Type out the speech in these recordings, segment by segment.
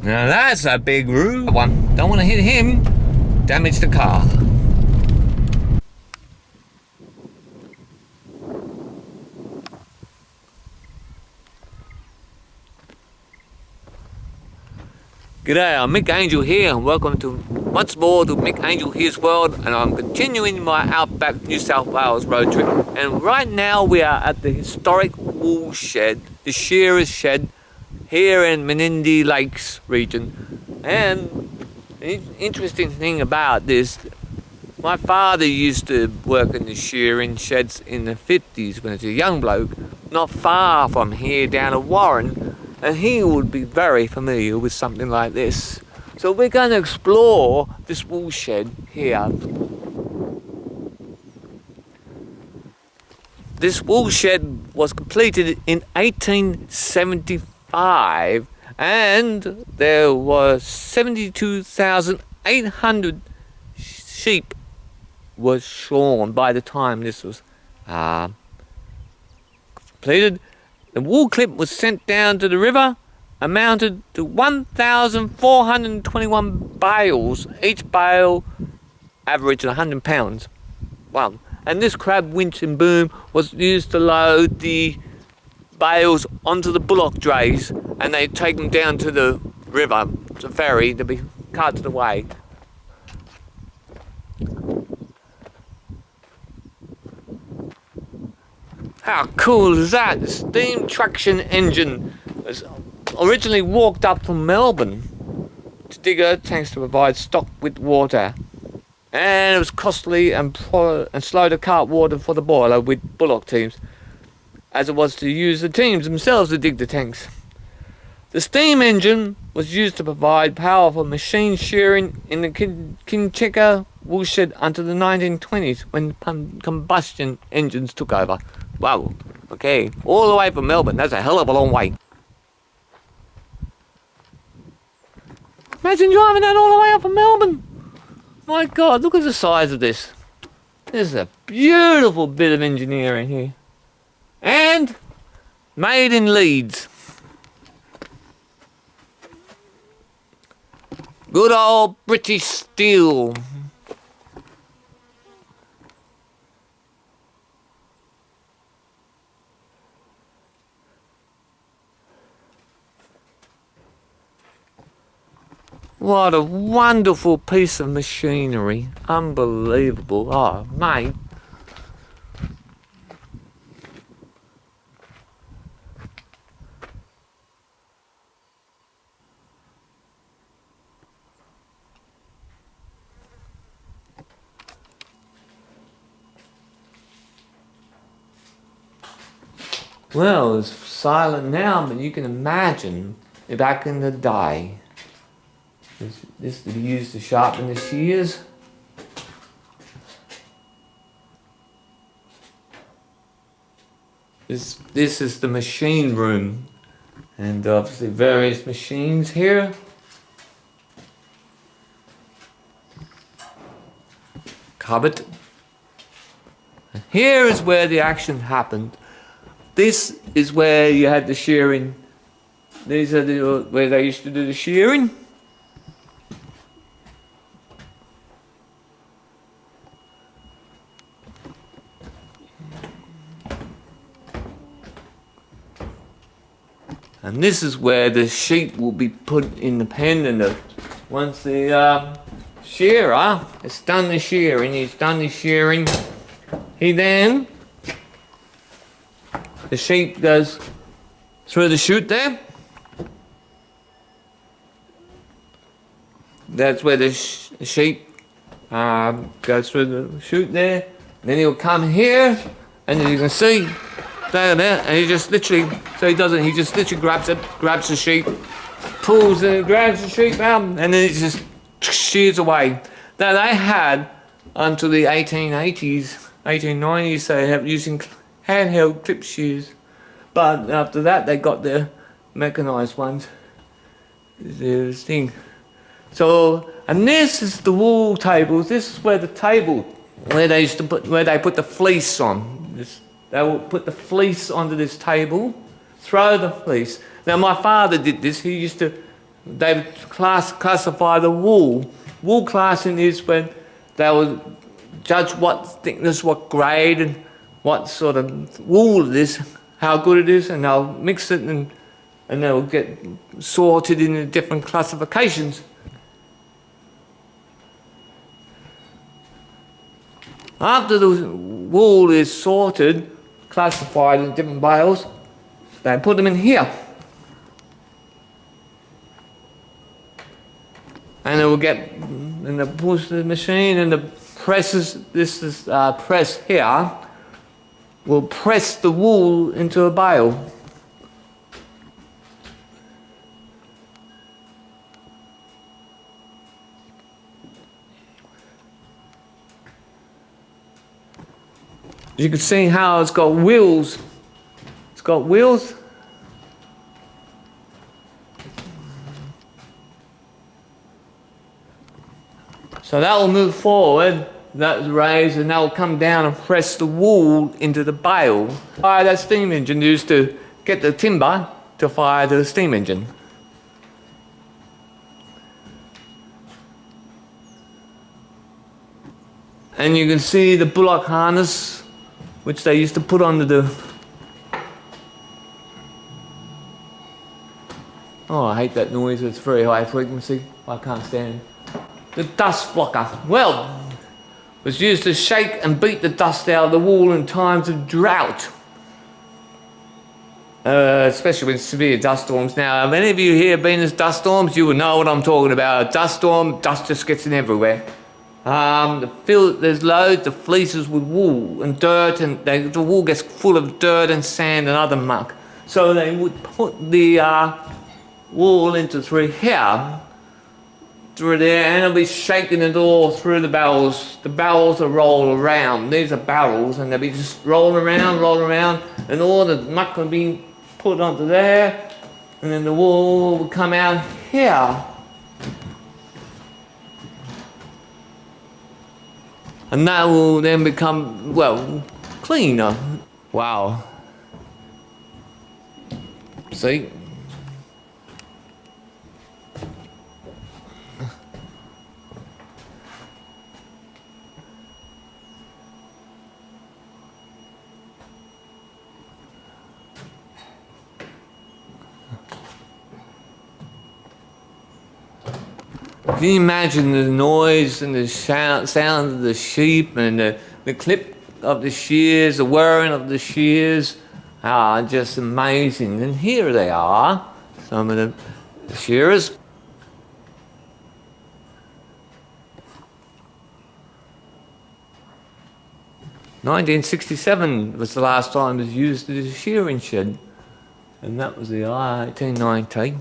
Now that's a big rude one. Don't want to hit him. Damage the car. G'day, I'm Mick Angelhere and welcome to once more to Mick Angelhere's World, and I'm continuing my Outback New South Wales road trip, and right now we are at the historic Woolshed, the shearer's shed here in Menindee Lakes region. And the interesting thing about this, my father used to work in the shearing sheds in the 50s when he was a young bloke, not far from here down at Warren. And he would be very familiar with something like this. So we're going to explore this wool shed here. This wool shed was completed in 1875, and there were 72,800 sheep was shorn by the time this was completed. The wool clip was sent down to the river, amounted to 1,421 bales. Each bale averaged 100 pounds. Wow. And this crab winch and boom was used to load the bales onto the bullock drays, and they take them down to the river, the ferry, to be carted away. How cool is that? The steam traction engine was originally walked up from Melbourne to dig earth tanks to provide stock with water. And it was costly and slow to cart water for the boiler with bullock teams, as it was to use the teams themselves to dig the tanks. The steam engine was used to provide power for machine shearing in the Kinchega Woolshed until the 1920s, when combustion engines took over. Wow, okay, all the way from Melbourne. That's a hell of a long way. Imagine driving that all the way up from Melbourne. My God, look at the size of this. This is a beautiful bit of engineering here. And made in Leeds. Good old British steel. What a wonderful piece of machinery. Unbelievable. Oh, mate. Well, it's silent now, but you can imagine back in the day. This to be used to sharpen the shears. This is the machine room, and obviously various machines here. Cupboard. And here is where the action happened. This is where you had the shearing. These are where they used to do the shearing. And this is where the sheep will be put in the pen, and once the shearer has done the shearing, the sheep goes through the chute there. That's where the sheep goes through the chute there. Then he'll come here, and as you can see, there, and he just literally, he just literally grabs the sheep, grabs the sheep out, and then it just shears away. Now they had, until the 1880s, 1890s, they have using handheld clip shears, but after that they got the mechanised ones. This thing. So, and this is the wool tables. This is where the table, where they put the fleece on. They will put the fleece onto this table, throw the fleece. Now my father did this. He used to they classify the wool. Wool classing is when they will judge what thickness, what grade, and what sort of wool it is, how good it is, and they'll mix it and they'll get sorted into different classifications. After the wool is sorted, classified in different bales, they put them in here. And it will get, and they push the machine, and the presses, this is press here, will press the wool into a bale. You can see how it's got wheels. It's got wheels. So that will move forward, that's raised, and that will come down and press the wool into the bale. Fire that steam engine used to get the timber to fire the steam engine. And you can see the bullock harness, which they used to put under the... Oh, I hate that noise, it's very high frequency, I can't stand it. The dust blocker. Well, it was used to shake and beat the dust out of the wool in times of drought. Especially with severe dust storms. Now, if any of you here have been in dust storms, you will know what I'm talking about. A dust storm, dust just gets in everywhere. There's loads of fleeces with wool and dirt, and the wool gets full of dirt and sand and other muck. So they would put the wool into through here, through there, and it'll be shaking it all through the barrels. The barrels will roll around. These are barrels, and they'll be just rolling around, and all the muck will be put onto there, and then the wool will come out here. And that will then become, well, cleaner. Wow. See? Can you imagine the noise and the sound of the sheep and the clip of the shears, the whirring of the shears? Just amazing. And here they are, some of the shearers. (1967) was the last time it was used as a shearing shed, and that was the 1890.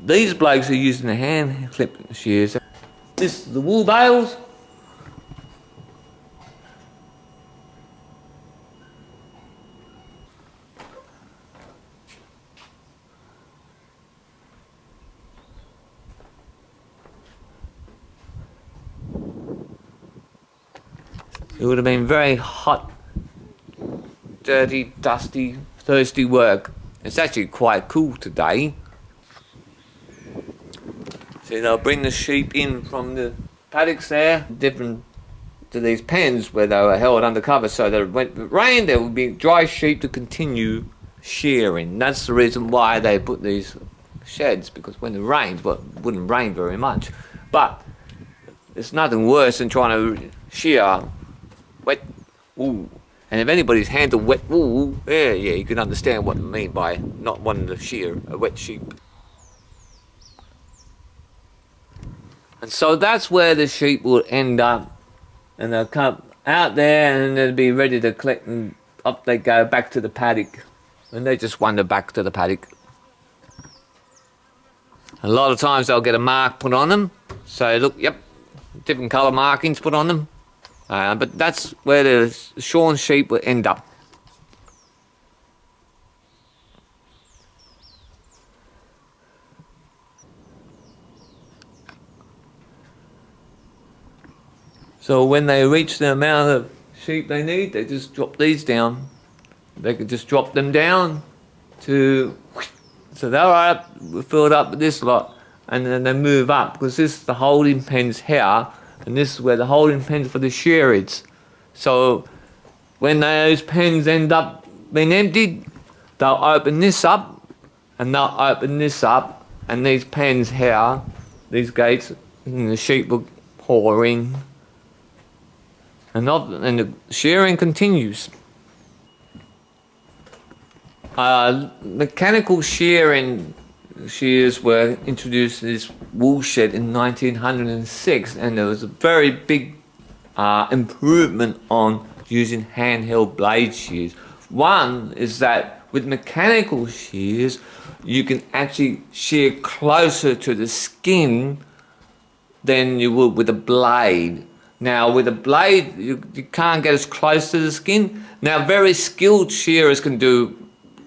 These blokes are using the hand clip shears. This is the wool bales. It would have been very hot, dirty, dusty, thirsty work. It's actually quite cool today. See, they'll bring the sheep in from the paddocks there, different to these pens where they were held undercover, so that when it rained there would be dry sheep to continue shearing. That's the reason why they put these sheds, because when it rains, well, it wouldn't rain very much, but there's nothing worse than trying to shear wet wool. And if anybody's handled wet wool, yeah, you can understand what I mean by not wanting to shear a wet sheep. And so that's where the sheep will end up, and they'll come out there and they'll be ready to collect, and up they go back to the paddock, and they just wander back to the paddock. A lot of times they'll get a mark put on them, so look, yep, different colour markings put on them, but that's where the shorn sheep will end up. So when they reach the amount of sheep they need, they just drop these down. They could just drop them down to So they're up, filled up with this lot, and then they move up because this is the holding pens here, and this is where the holding pens for the shear is. So when those pens end up being emptied, they'll open this up, and they'll open this up, and these pens here, these gates, and the sheep will pour in, and the shearing continues. Mechanical shears were introduced in this woolshed in 1906, and there was a very big improvement on using handheld blade shears. One is that with mechanical shears, you can actually shear closer to the skin than you would with a blade. Now with a blade, you can't get as close to the skin. Now very skilled shearers can do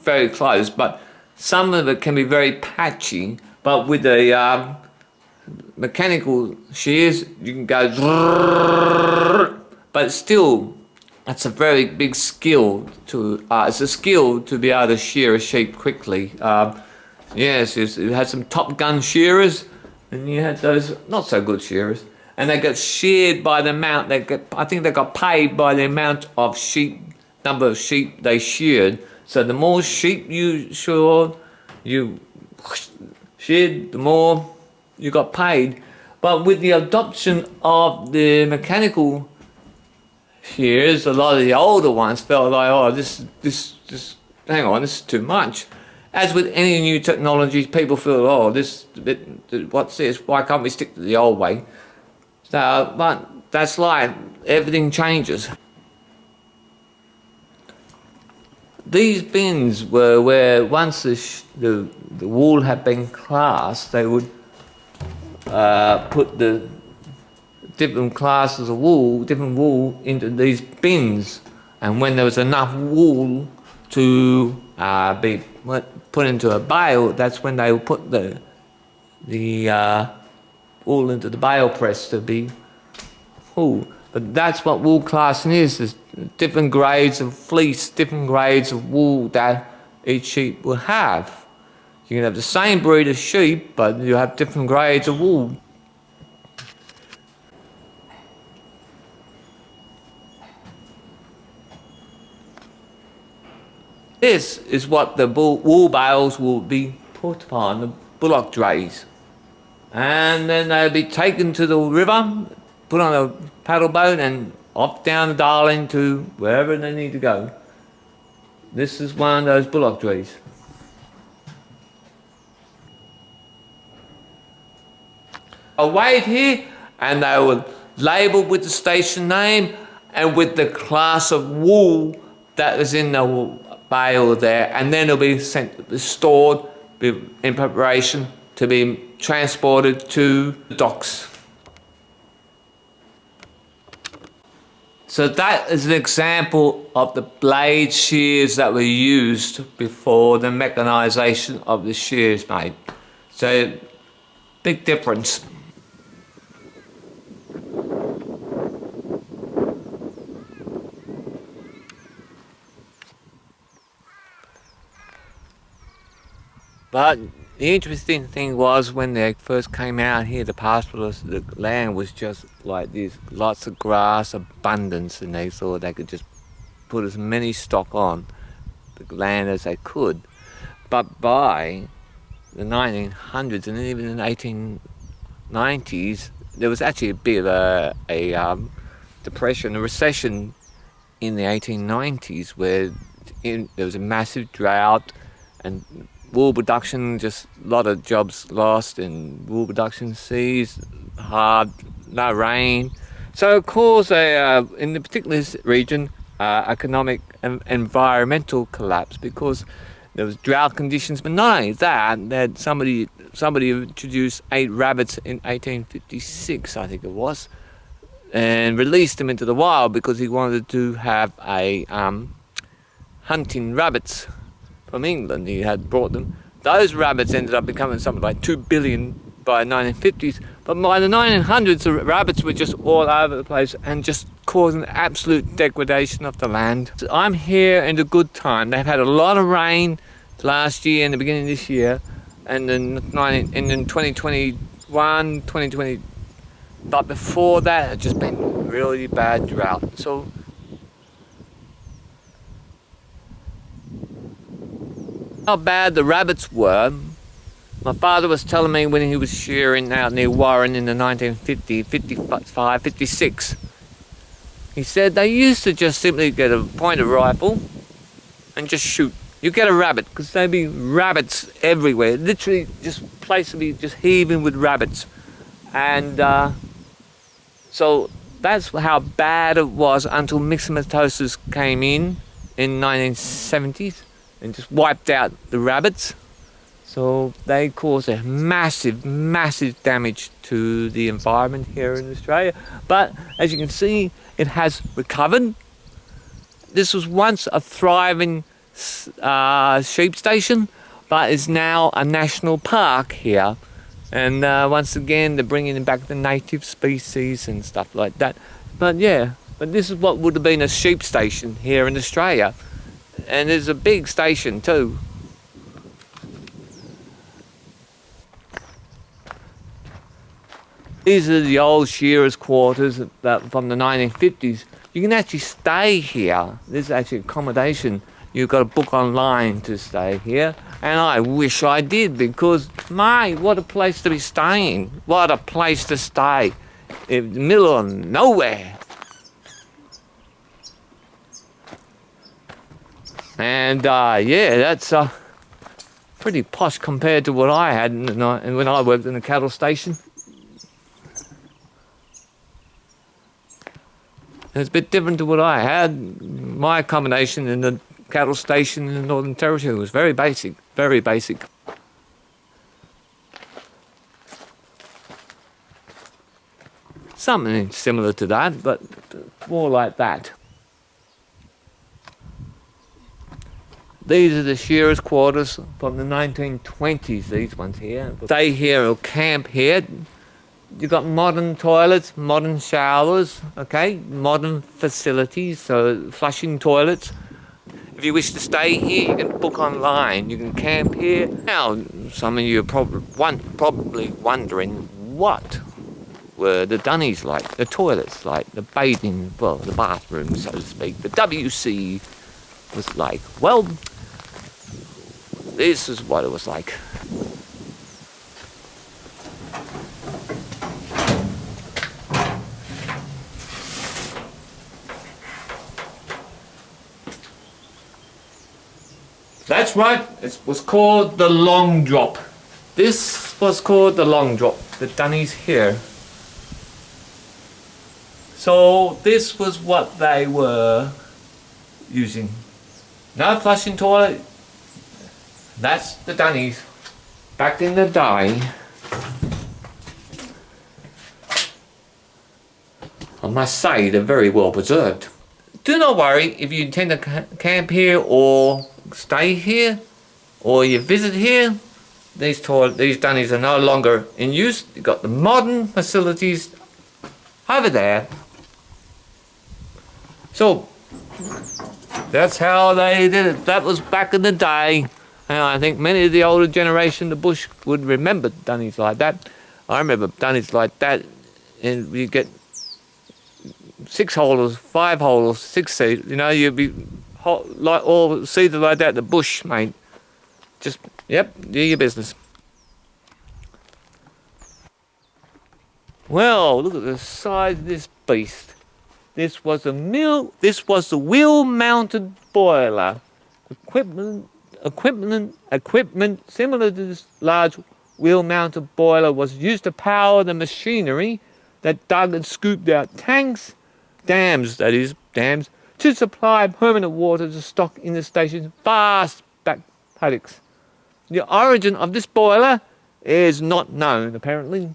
very close, but some of it can be very patchy. But with the mechanical shears, you can go, but still, that's a very big skill to. It's a skill to be able to shear a sheep quickly. Yes, you had some Top Gun shearers, and you had those not so good shearers, and they got sheared by the amount. I think they got paid by the amount of number of sheep they sheared. So the more sheep you sheared, the more you got paid. But with the adoption of the mechanical shears, a lot of the older ones felt like, oh, hang on, this is too much. As with any new technology, people feel, oh, what's this? Why can't we stick to the old way? So, but that's life. Everything changes. These bins were where once the wool had been classed, they would put the different classes of wool, different wool into these bins, and when there was enough wool to be put into a bale, that's when they would put the wool into the bale press to be wool. But that's what wool classing is. There's different grades of fleece, different grades of wool that each sheep will have. You can have the same breed of sheep, but you have different grades of wool. This is what the wool bales will be put upon, the bullock drays. And then they'll be taken to the river, put on a paddle boat and off down the Darling to wherever they need to go. This is one of those bullock drays. I'll wait here, and they will label with the station name and with the class of wool that is in the bale there, and then it'll be stored in preparation to be transported to the docks. So that is an example of the blade shears that were used before the mechanisation of the shears made. So, big difference. But the interesting thing was when they first came out here, the pastoralists, the land was just like this, lots of grass, abundance, and they thought they could just put as many stock on the land as they could. But by the 1900s and even in the 1890s, there was actually a bit of a depression, a recession in the 1890s where there was a massive drought and wool production, just a lot of jobs lost, and wool production ceased, hard, no rain. So it caused in the particular region, economic and environmental collapse because there was drought conditions. But not only that, that somebody introduced 8 rabbits in 1856, I think it was, and released them into the wild because he wanted to have a hunting rabbits from England. He had brought them. Those rabbits ended up becoming something like 2 billion by the 1950s, but by the 1900s the rabbits were just all over the place and just causing absolute degradation of the land. So I'm here in the good time. They've had a lot of rain last year and the beginning of this year, and then in 2021, 2020. But before that, it's just been really bad drought. So how bad the rabbits were, my father was telling me when he was shearing out near Warren in the 1950, 55, 56. He said they used to just simply get a pointed rifle and just shoot. You get a rabbit, because there'd be rabbits everywhere. Literally, just place would be just heaving with rabbits. And so that's how bad it was until myxomatosis came in 1970s and just wiped out the rabbits. So they caused a massive, massive damage to the environment here in Australia. But as you can see, it has recovered. This was once a thriving sheep station, but is now a national park here. And once again, they're bringing back the native species and stuff like that. But yeah, but this is what would have been a sheep station here in Australia. And it's a big station too. These are the old shearers' quarters from the 1950s. You can actually stay here. This is actually accommodation. You've got to book online to stay here. And I wish I did, because, mate, what a place to be staying. What a place to stay. In the middle of nowhere. And, yeah, that's pretty posh compared to what I had when I worked in the cattle station. It's a bit different to what I had. My accommodation in the cattle station in the Northern Territory was very basic, very basic. Something similar to that, but more like that. These are the shearers' quarters from the 1920s, these ones here. Stay here or camp here. You've got modern toilets, modern showers, okay, modern facilities, so flushing toilets. If you wish to stay here, you can book online. You can camp here. Now, some of you are probably wondering, what were the dunnies like, the toilets like, the bathing, well, the bathroom, so to speak, the WC was like? Well, this is what it was like. That's right, it was called the long drop. This was called the long drop, the dunnies here. So this was what they were using. No flushing toilet, that's the dunnies. Back in the day, I must say they're very well preserved. Do not worry if you intend to camp here or stay here or you visit here. These dunnies are no longer in use. You've got the modern facilities over there. So that's how they did it. That was back in the day. And I think many of the older generation, the bush, would remember dunnies like that. I remember dunnies like that, and you get 6-holders, 5-holders, 6-seat. You know, you'd be like all seated like that in the bush, mate. Just, yep, do your business. Well, look at the size of this beast. This was the wheel-mounted boiler. Equipment similar to this large wheel-mounted boiler was used to power the machinery that dug and scooped out dams, to supply permanent water to stock in the station's vast back paddocks. The origin of this boiler is not known, apparently.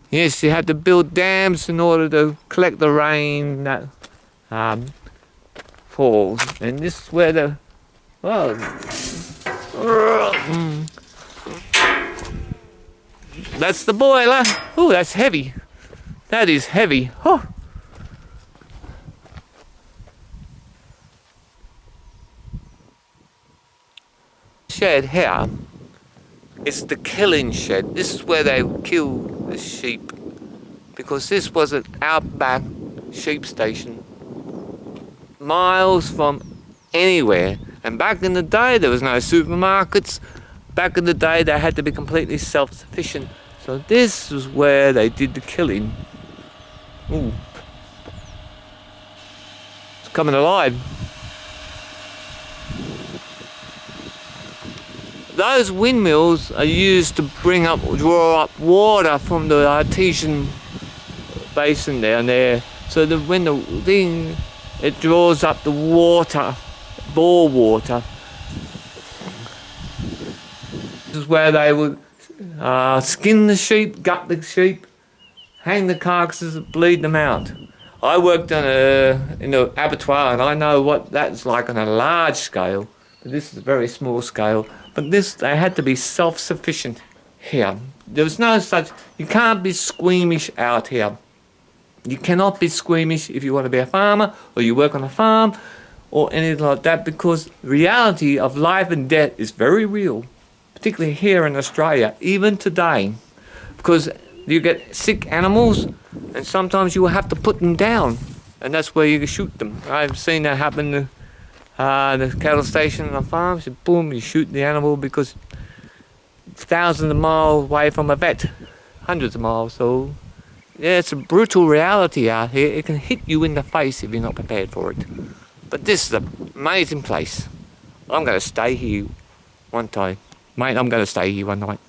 Yes, you had to build dams in order to collect the rain that falls. And this is where the, well, that's the boiler. Oh, that's heavy. That is heavy. Oh. shed here is the killing shed. This is where they kill the sheep, because this was an outback sheep station, miles from anywhere. And back in the day, there was no supermarkets. Back in the day, they had to be completely self-sufficient. So this is where they did the killing. Ooh. It's coming alive. Those windmills are used to draw up water from the artesian basin down there. So that when the thing, it draws up the water, bore water. This is where they would skin the sheep, gut the sheep, hang the carcasses, bleed them out. I worked in the abattoir, and I know what that's like on a large scale. But this is a very small scale. But they had to be self-sufficient here. There was no such, you can't be squeamish out here. You cannot be squeamish if you want to be a farmer or you work on a farm or anything like that, because the reality of life and death is very real, particularly here in Australia, even today, because you get sick animals and sometimes you will have to put them down, and that's where you shoot them. I've seen that happen. The cattle station on farms, boom, you shoot the animal because it's thousands of miles away from a vet, hundreds of miles. So yeah, it's a brutal reality out here. It can hit you in the face if you're not prepared for it. But this is an amazing place. I'm going to stay here one time. Mate, I'm going to stay here one night.